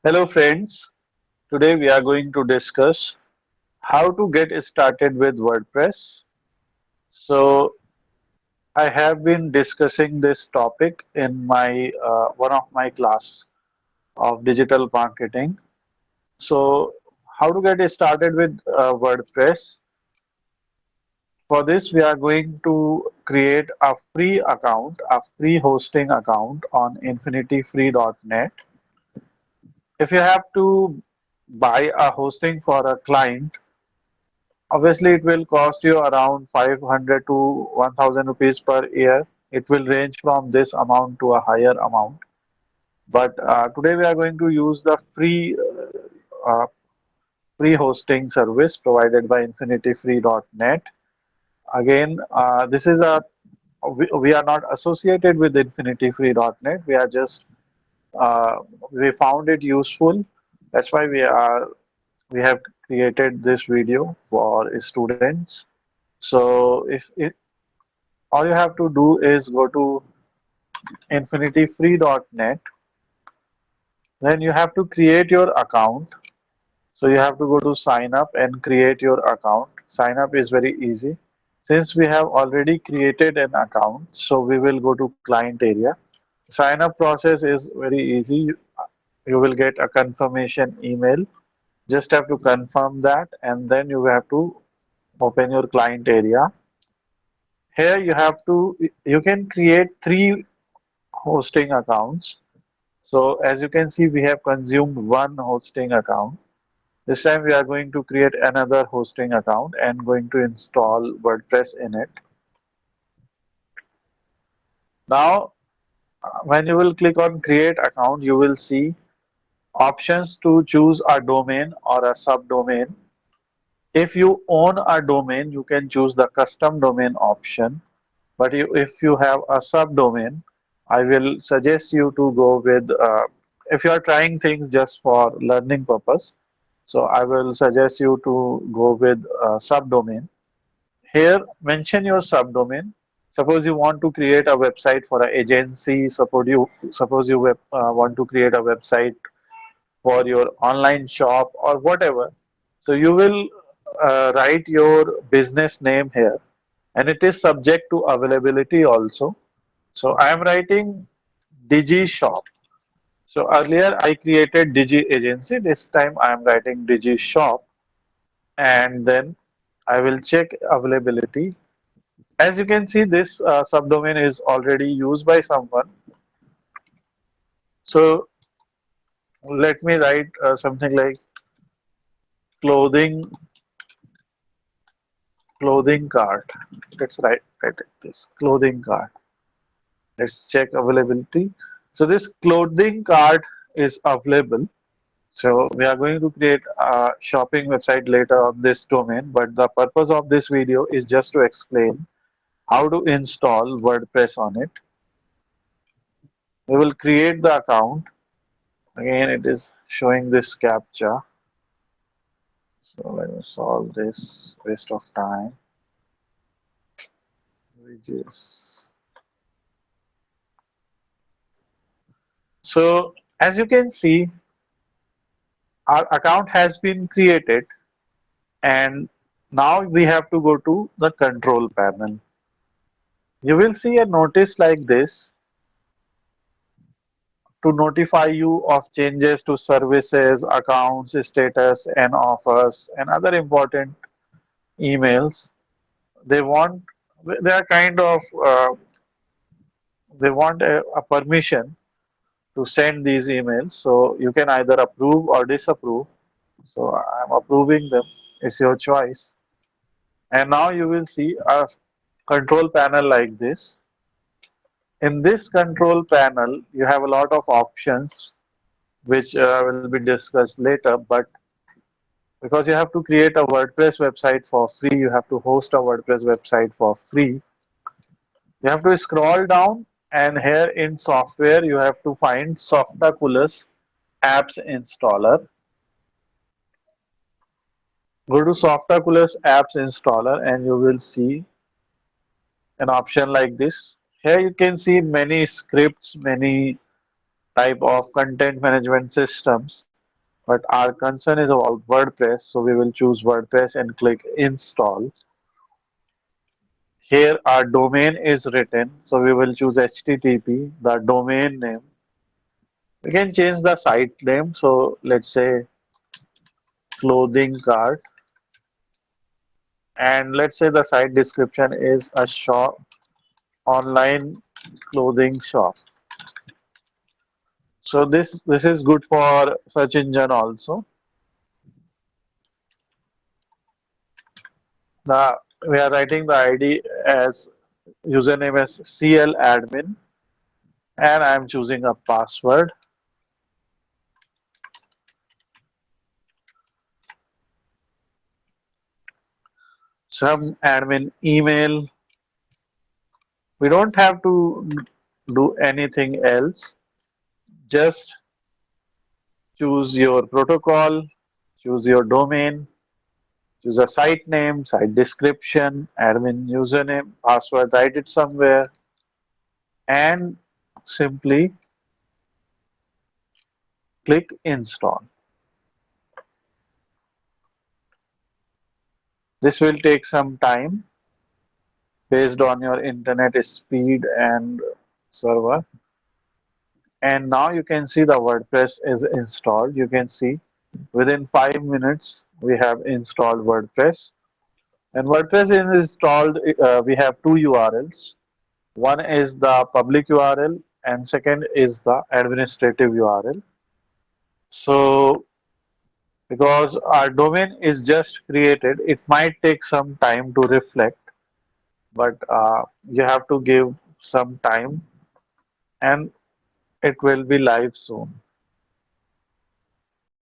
Hello friends, today we are going to discuss how to get started with WordPress. So I have been discussing this topic in my one of my class of digital marketing. So how to get started with WordPress? For this we are going to create a free account, a free hosting account on infinityfree.net. If you have to buy a hosting for a client, obviously, it will cost you around 500 to 1000 rupees per year. It will range from this amount to a higher amount. But today we are going to use the free hosting service provided by infinityfree.net. Again, this is a we are not associated with infinityfree.net. We are just we found it useful. That's why we have created this video for students. So if all you have to do is go to infinityfree.net, then you have to create your account. So you have to go to sign up and create your account. Sign up is very easy. Since we have already created an account, so we will go to client area. Sign up process is very easy. You will get a confirmation email. Just have to confirm that, and then you have to open your client area. Here you can create three hosting accounts. So as you can see, we have consumed one hosting account. This time we are going to create another hosting account and going to install WordPress in it. Now, when you will click on create account, you will see options to choose a domain or a subdomain. If you own a domain, you can choose the custom domain option. But if you have a subdomain, I will suggest you to go with, if you are trying things just for learning purpose, so I will suggest you to go with subdomain. Here, mention your subdomain. Suppose you want to create a website for an agency. Suppose you want to create a website for your online shop or whatever. So you will write your business name here, and it is subject to availability also. So I am writing Digi Shop. So earlier I created Digi Agency. This time I am writing Digi Shop, and then I will check availability. As you can see, this subdomain is already used by someone. So let me write something like clothing clothing cart. Let's write this clothing cart. Let's check availability. So this clothing cart is available. So we are going to create a shopping website later on this domain, but the purpose of this video is just to explain how to install WordPress on it. We will create the account. Again, it is showing this captcha. So let me solve this waste of time. Which is so as you can see, our account has been created, and now we have to go to the control panel. You will see a notice like this to notify you of changes to services, accounts, status, and offers, and other important emails. They want, they are kind of, they want a permission to send these emails. So you can either approve or disapprove. So I'm approving them. It's your choice. And now you will see a control panel like this. In this control panel, you have a lot of options which will be discussed later. But because you have to create a WordPress website for free, you have to host a WordPress website for free. You have to scroll down, and here in software, you have to find Softaculous Apps Installer. Go to Softaculous Apps Installer, and you will see an option like this. Here you can see many scripts, many type of content management systems. but our concern is about WordPress, so we will choose WordPress and click install. Here our domain is written, so we will choose HTTP, the domain name. We can change the site name, so let's say clothing cart, and let's say the site description is a shop, online clothing shop. So this is good for search engine also. The we are writing the ID as username as CL admin, and I am choosing a password. Some admin email. We don't have to do anything else. Just choose your protocol, choose your domain, choose a site name, site description, admin username, password, write it somewhere, and simply click install. This will take some time based on your internet speed and server. And now you can see the WordPress is installed. You can see within 5 minutes we have installed WordPress. And WordPress is installed, we have two URLs. One is the public URL and second is the administrative URL. So because our domain is just created, it might take some time to reflect, but you have to give some time and it will be live soon.